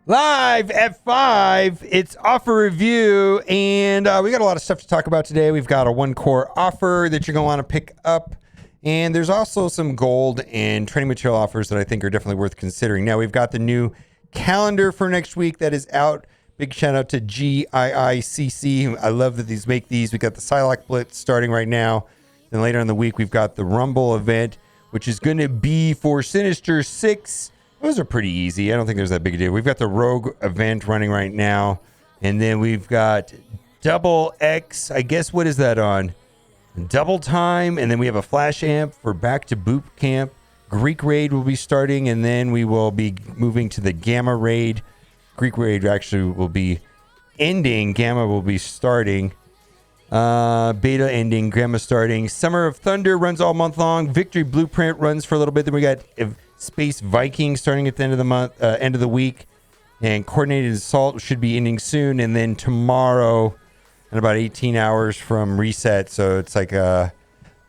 Live at 5, it's offer review, and we got a lot of stuff to talk about today. We've got a one-core offer that you're going to want to pick up, and there's also some gold and training material offers that I think are definitely worth considering. Now, we've got the new calendar for next week that is out. Big shout out to GIICC. I love that these make these. We got the Psylocke Blitz starting right now. Then later in the week, we've got the Rumble event, which is going to be for Sinister 6. Those are pretty easy. I don't think there's that big a deal. We've got the Rogue event running right now. And then we've got Double X. I guess what is that on? Double Time. And then we have a Flash Amp for Back to Boot Camp. Greek Raid will be starting. And then we will be moving to the Gamma Raid. Greek Raid actually will be ending. Gamma will be starting. Beta ending. Gamma starting. Summer of Thunder runs all month long. Victory Blueprint runs for a little bit. Then we got Space Viking starting at the end of the month, end of the week, and Coordinated Assault should be ending soon. And then tomorrow, in about 18 hours from reset, so it's like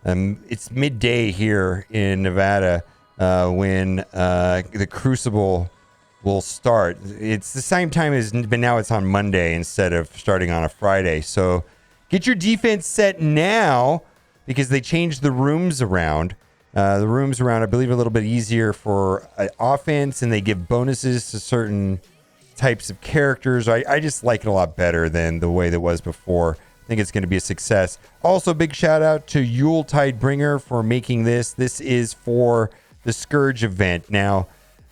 it's midday here in Nevada when the Crucible will start. It's the same time as, but now it's on Monday instead of starting on a Friday. So get your defense set now because they changed the rooms around. The rooms around, I believe, are a little bit easier for offense, and they give bonuses to certain types of characters. I just like it a lot better than the way that was before. I think it's going to be a success. Also, big shout out to Yuletide Bringer for making this. This is for the Scourge event. Now,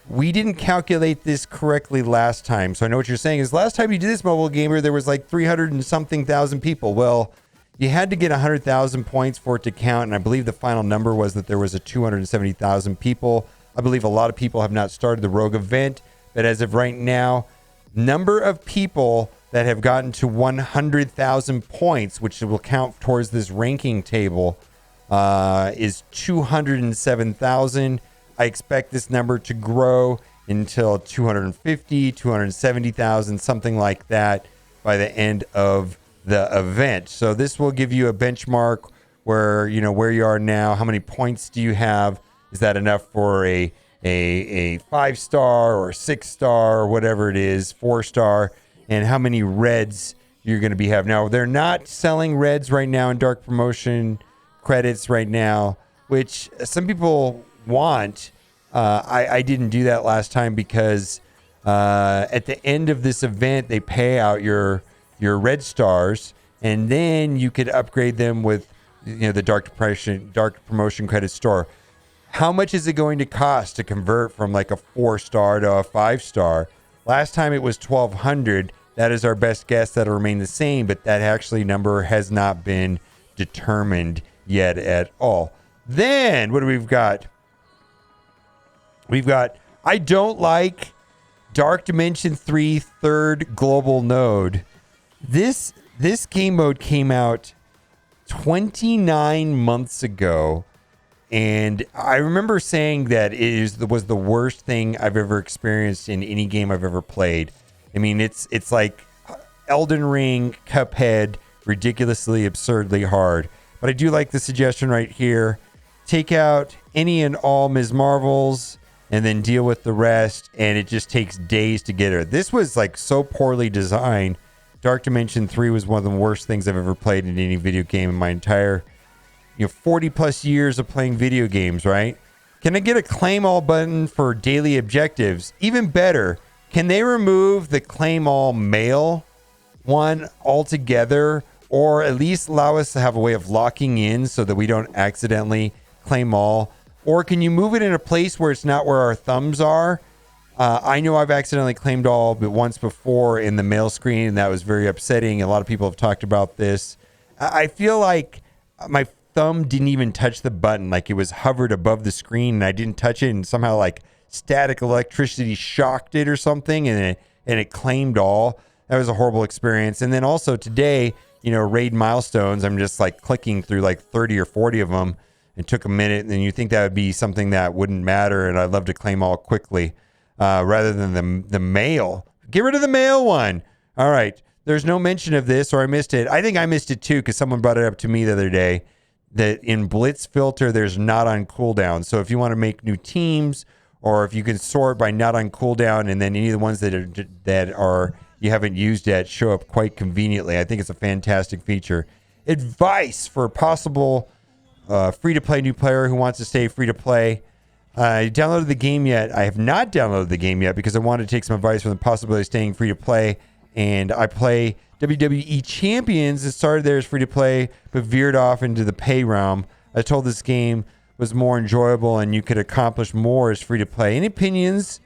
we didn't calculate this correctly last time, so I know what you're saying is last time you did this, Mobile Gamer, there was like 300 and something thousand people. Well, you had to get 100,000 points for it to count, and I believe the final number was that there was a 270,000 people. I believe a lot of people have not started the Rogue event, but as of right now, number of people that have gotten to 100,000 points, which will count towards this ranking table, is 207,000. I expect this number to grow until 250, 270,000, something like that by the end of the event. So this will give you a benchmark where you are now. How many points do you have? Is that enough for a 5-star or a 6-star or whatever it is, 4-star? And how many reds you're going to be have now? They're not selling reds right now in dark promotion credits right now, which some people want. I didn't do that last time because at the end of this event they pay out your red stars, and then you could upgrade them with the dark promotion credit store. How much is it going to cost to convert from like a 4-star to a 5-star? Last time it was 1,200. That is our best guess. That'll remain the same, but that actually number has not been determined yet at all. Then what do we've got? We've got I don't like Dark Dimension 3 third global node. This game mode came out 29 months ago, and I remember saying that was the worst thing I've ever experienced in any game I've ever played. I mean, it's like Elden Ring, Cuphead, ridiculously, absurdly hard. But I do like the suggestion right here. Take out any and all Ms. Marvels and then deal with the rest, and it just takes days to get her. This was like so poorly designed. Dark Dimension 3 was one of the worst things I've ever played in any video game in my entire 40 plus years of playing video games, right? Can I get a claim all button for daily objectives? Even better, can they remove the claim all mail one altogether, or at least allow us to have a way of locking in so that we don't accidentally claim all? Or can you move it in a place where it's not where our thumbs are? I know I've accidentally claimed all but once before in the mail screen, and that was very upsetting. A lot of people have talked about this. I feel like my thumb didn't even touch the button, like it was hovered above the screen, and I didn't touch it, and somehow like static electricity shocked it or something, and it claimed all. That was a horrible experience. And then also today, raid milestones, I'm just like clicking through like 30 or 40 of them. It took a minute, and you think that would be something that wouldn't matter, and I'd love to claim all quickly. Rather than the mail. Get rid of the mail one. All right. There's no mention of this, or I missed it. I think I missed it too because someone brought it up to me the other day that in Blitz Filter, there's not on cooldown. So if you want to make new teams or if you can sort by not on cooldown, and then any of the ones that are you haven't used yet show up quite conveniently. I think it's a fantastic feature. Advice for a possible free-to-play new player who wants to stay free-to-play. I downloaded the game yet. I have not downloaded the game yet because I wanted to take some advice from the possibility of staying free-to-play. And I play WWE Champions. It started there as free-to-play, but veered off into the pay realm. I told this game was more enjoyable and you could accomplish more as free-to-play. Any opinions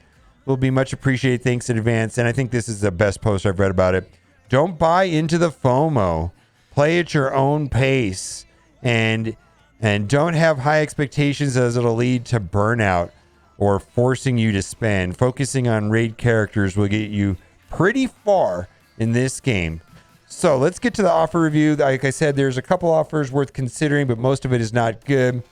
will be much appreciated. Thanks in advance. And I think this is the best post I've read about it. Don't buy into the FOMO. Play at your own pace. And don't have high expectations, as it'll lead to burnout or forcing you to spend. Focusing on raid characters will get you pretty far in this game. So let's get to the offer review. Like I said, there's a couple offers worth considering, but most of it is not good.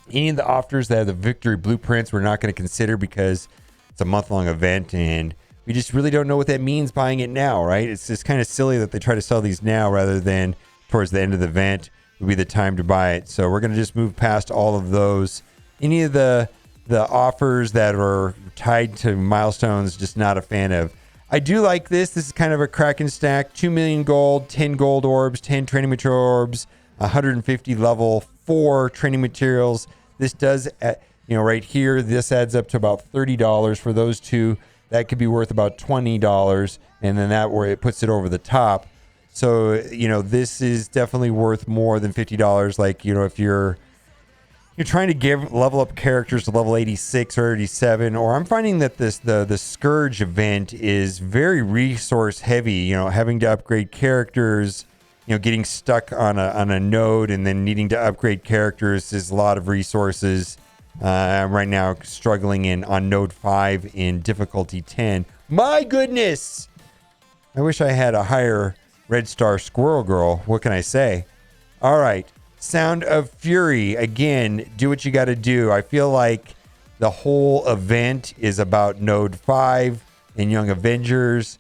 Any of the offers that have the victory blueprints we're not going to consider because it's a month-long event and we just really don't know what that means buying it now, right? It's just kind of silly that they try to sell these now rather than towards the end of the event would be the time to buy it. So we're going to just move past all of those. Any of the offers that are tied to milestones, just not a fan of. I do like this. This is kind of a Kraken stack. 2 million gold, 10 gold orbs, 10 training material orbs, 150 level 4 training materials. This does, right here, this adds up to about $30 for those two. That could be worth about $20, and then that where it puts it over the top. So, this is definitely worth more than $50. Like, if you're trying to level up characters to level 86 or 87, or I'm finding that the Scourge event is very resource heavy, having to upgrade characters, getting stuck on a node and then needing to upgrade characters is a lot of resources. I'm right now struggling on node 5 in difficulty 10. My goodness! I wish I had a higher Red Star Squirrel Girl. What can I say? All right. Sound of Fury. Again, do what you got to do. I feel like the whole event is about Node 5 and Young Avengers.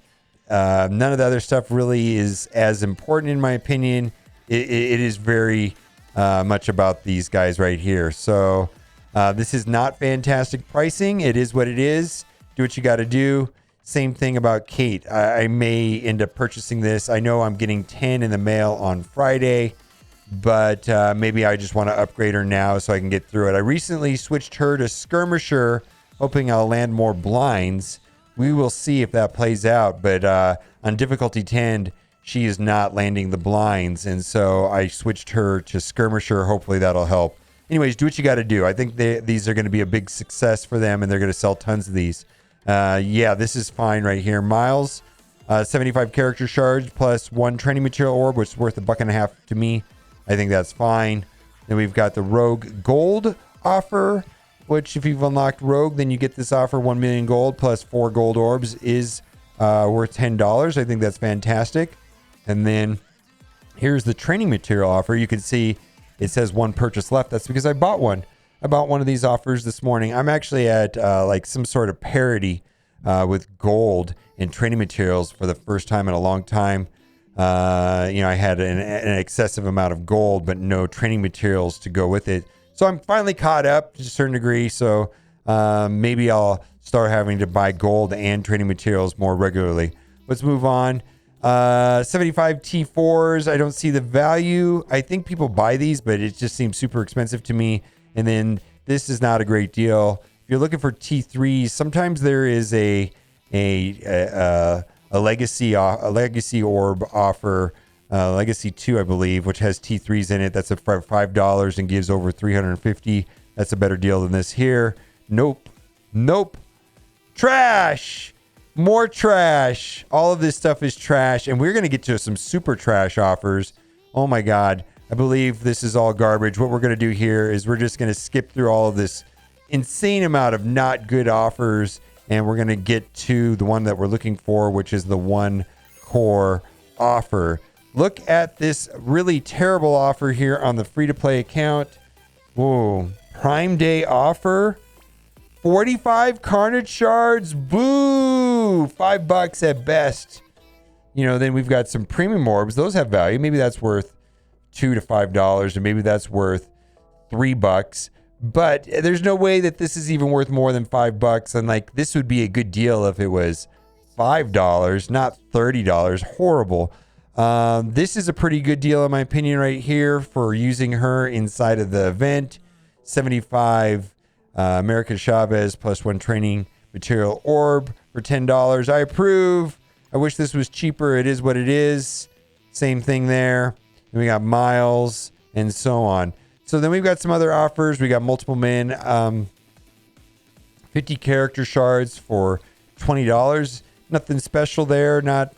None of the other stuff really is as important in my opinion. It is very much about these guys right here. So this is not fantastic pricing. It is what it is. Do what you got to do. Same thing about Kate. I may end up purchasing this. I know I'm getting 10 in the mail on Friday, but maybe I just want to upgrade her now so I can get through it. I recently switched her to Skirmisher, hoping I'll land more blinds. We will see if that plays out, but on difficulty 10, she is not landing the blinds, and so I switched her to Skirmisher. Hopefully that'll help. Anyways, do what you got to do. I think these are going to be a big success for them, and they're going to sell tons of these. Yeah, this is fine right here. Miles, 75 character shards plus 1 training material orb, which is worth $1.50 to me. I think that's fine. Then we've got the Rogue Gold offer, which if you've unlocked Rogue, then you get this offer. 1 million gold plus 4 gold orbs is worth $10. I think that's fantastic. And then here's the training material offer. You can see it says 1 purchase left. That's because I bought one. I bought one of these offers this morning. I'm actually at like some sort of parity with gold and training materials for the first time in a long time. I had an excessive amount of gold, but no training materials to go with it. So I'm finally caught up to a certain degree. So maybe I'll start having to buy gold and training materials more regularly. Let's move on. 75 T4s. I don't see the value. I think people buy these, but it just seems super expensive to me. And then this is not a great deal. If you're looking for T3s, sometimes there is a legacy orb offer, Legacy 2, I believe, which has T3s in it. That's for $5 and gives over 350. That's a better deal than this here. Nope. Trash. More trash. All of this stuff is trash. And we're going to get to some super trash offers. Oh my God. I believe this is all garbage. What we're going to do here is we're just going to skip through all of this insane amount of not good offers. And we're going to get to the one that we're looking for, which is the 1 core offer. Look at this really terrible offer here on the free-to-play account. Whoa. Prime Day offer. 45 Carnage shards. Boo. $5 at best. Then we've got some premium orbs. Those have value. Maybe that's worth $2 to $5, and maybe that's worth $3. But there's no way that this is even worth more than $5. And like, this would be a good deal if it was $5, not $30. Horrible. This is a pretty good deal in my opinion right here for using her inside of the event. 75 American Chavez plus 1 training material orb for $10. I approve. I wish this was cheaper. It is what it is. Same thing there. And we got miles and so on. So then we've got some other offers. We got multiple men, 50 character shards for $20. Nothing special there. Not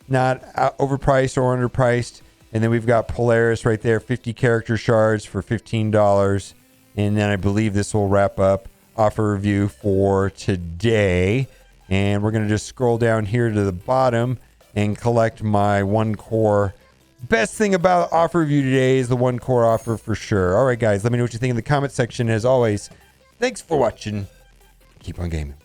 overpriced or underpriced. And then we've got Polaris right there, 50 character shards for $15. And then I believe this will wrap up offer review for today. And we're going to just scroll down here to the bottom and collect my 1 core. Best thing about offer review today is the 1 core offer for sure. All right, guys, let me know what you think in the comment section. As always, thanks for watching. Keep on gaming.